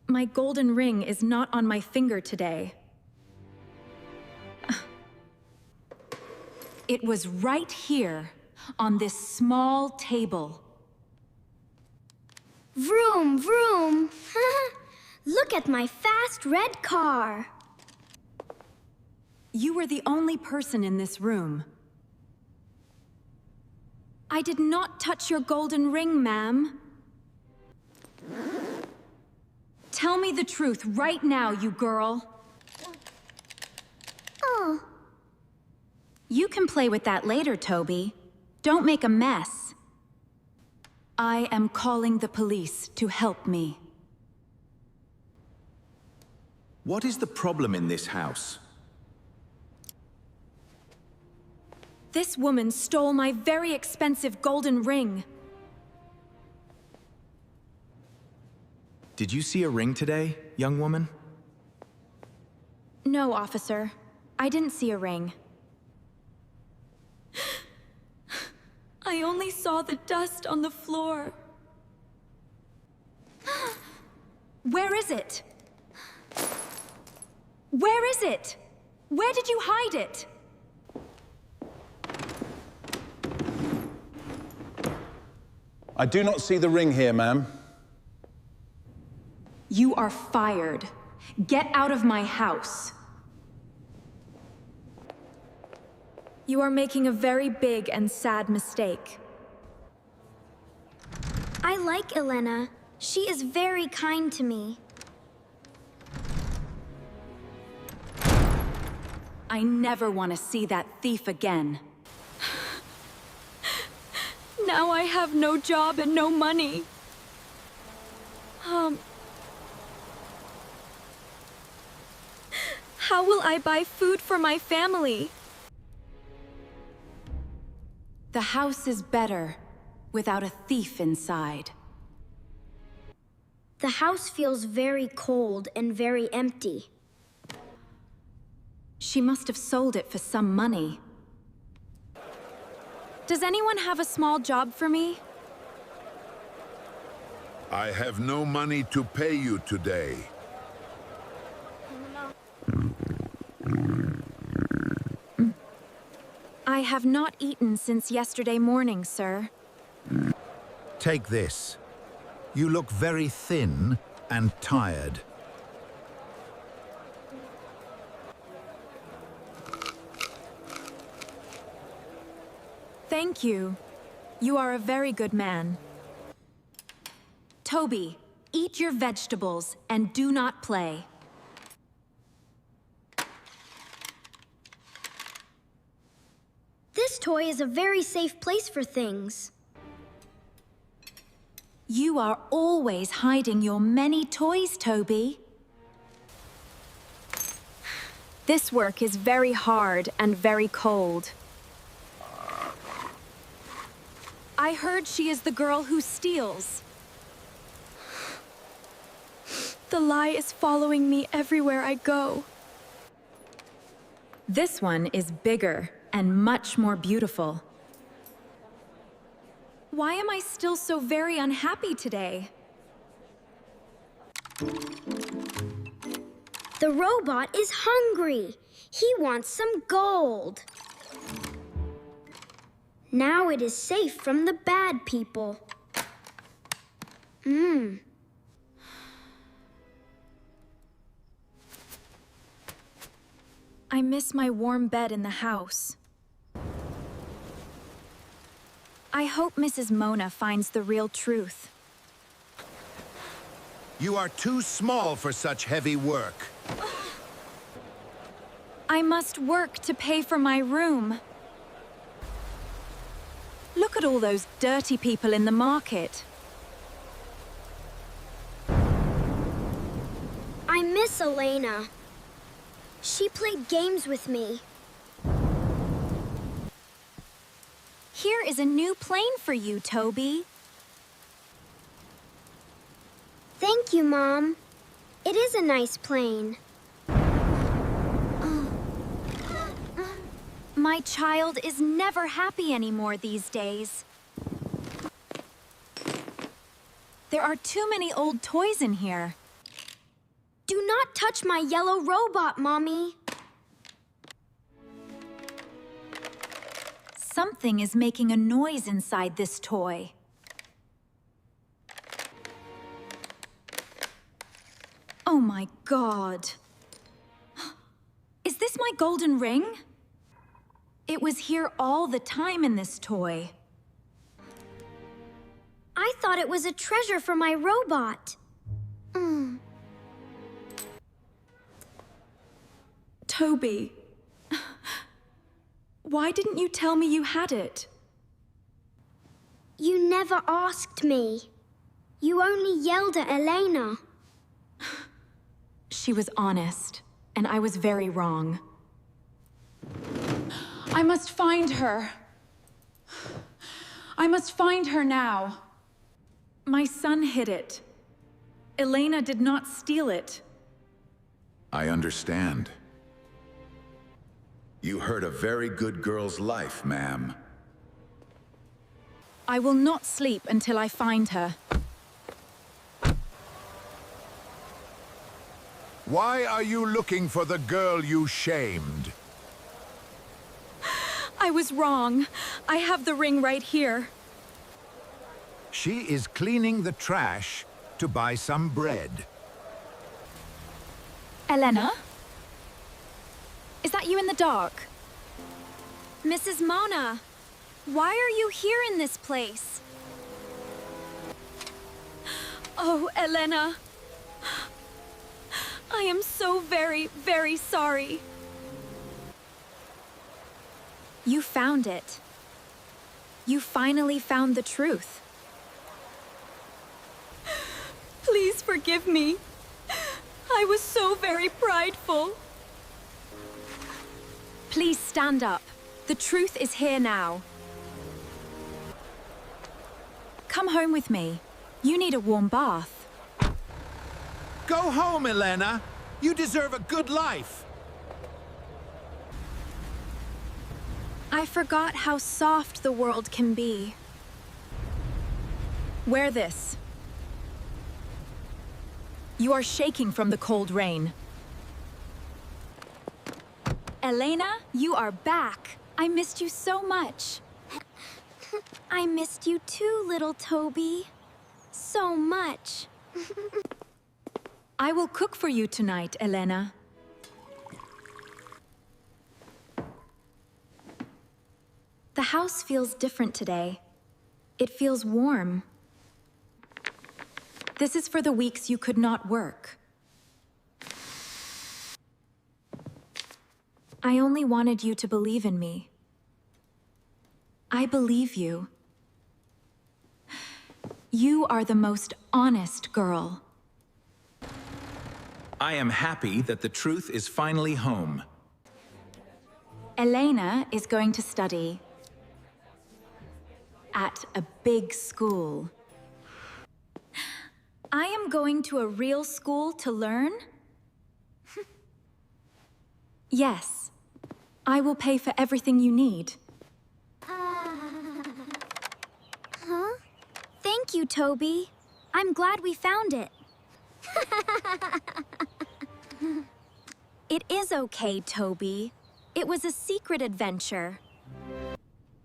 My golden ring is not on my finger today. It was right here, on this small table. Vroom, vroom! Look at my fast red car! You were the only person in this room. I did not touch your golden ring, ma'am. Tell me the truth right now, you girl. Oh. You can play with that later, Toby. Don't make a mess. I am calling the police to help me. What is the problem in this house? This woman stole my very expensive golden ring. Did you see a ring today, young woman? No, officer. I didn't see a ring. I only saw the dust on the floor. Where is it? Where is it? Where did you hide it? I do not see the ring here, ma'am. You are fired. Get out of my house. You are making a very big and sad mistake. I like Elena. She is very kind to me. I never want to see that thief again. Now I have no job and no money. How will I buy food for my family? The house is better without a thief inside. The house feels very cold and very empty. She must have sold it for some money. Does anyone have a small job for me? I have no money to pay you today. I have not eaten since yesterday morning, sir. Take this. You look very thin and tired. Thank you. You are a very good man. Toby, eat your vegetables and do not play. This toy is a very safe place for things. You are always hiding your many toys, Toby. This work is very hard and very cold. I heard she is the girl who steals. The lie is following me everywhere I go. This one is bigger and much more beautiful. Why am I still so very unhappy today? The robot is hungry. He wants some gold. Now it is safe from the bad people. I miss my warm bed in the house. I hope Mrs. Mona finds the real truth. You are too small for such heavy work. I must work to pay for my room. Look at all those dirty people in the market. I miss Elena. She played games with me. Here is a new plane for you, Toby. Thank you, Mom. It is a nice plane. My child is never happy anymore these days. There are too many old toys in here. Do not touch my yellow robot, Mommy. Something is making a noise inside this toy. Oh my God. Is this my golden ring? It was here all the time in this toy. I thought it was a treasure for my robot. Toby, why didn't you tell me you had it? You never asked me. You only yelled at Elena. She was honest, and I was very wrong. I must find her. I must find her now. My son hid it. Elena did not steal it. I understand. You hurt a very good girl's life, ma'am. I will not sleep until I find her. Why are you looking for the girl you shamed? I was wrong. I have the ring right here. She is cleaning the trash to buy some bread. Elena? Is that you in the dark? Mrs. Mona, why are you here in this place? Oh, Elena. I am so very, very sorry. You found it. You finally found the truth. Please forgive me. I was so very prideful. Please stand up. The truth is here now. Come home with me. You need a warm bath. Go home, Elena. You deserve a good life. I forgot how soft the world can be. Wear this. You are shaking from the cold rain. Elena, you are back. I missed you so much. I missed you too, little Toby. So much. I will cook for you tonight, Elena. The house feels different today. It feels warm. This is for the weeks you could not work. I only wanted you to believe in me. I believe you. You are the most honest girl. I am happy that the truth is finally home. Elena is going to study at a big school. I am going to a real school to learn? Yes. I will pay for everything you need. Huh? Thank you, Toby. I'm glad we found it. It is okay, Toby. It was a secret adventure.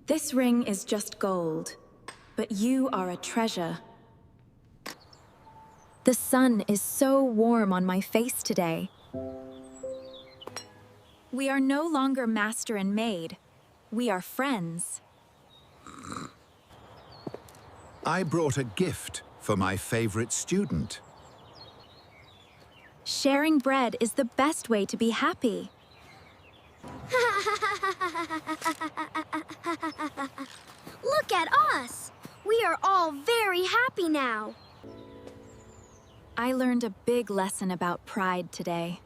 This ring is just gold, but you are a treasure. The sun is so warm on my face today. We are no longer master and maid. We are friends. I brought a gift for my favorite student. Sharing bread is the best way to be happy. Look at us! We are all very happy now. I learned a big lesson about pride today.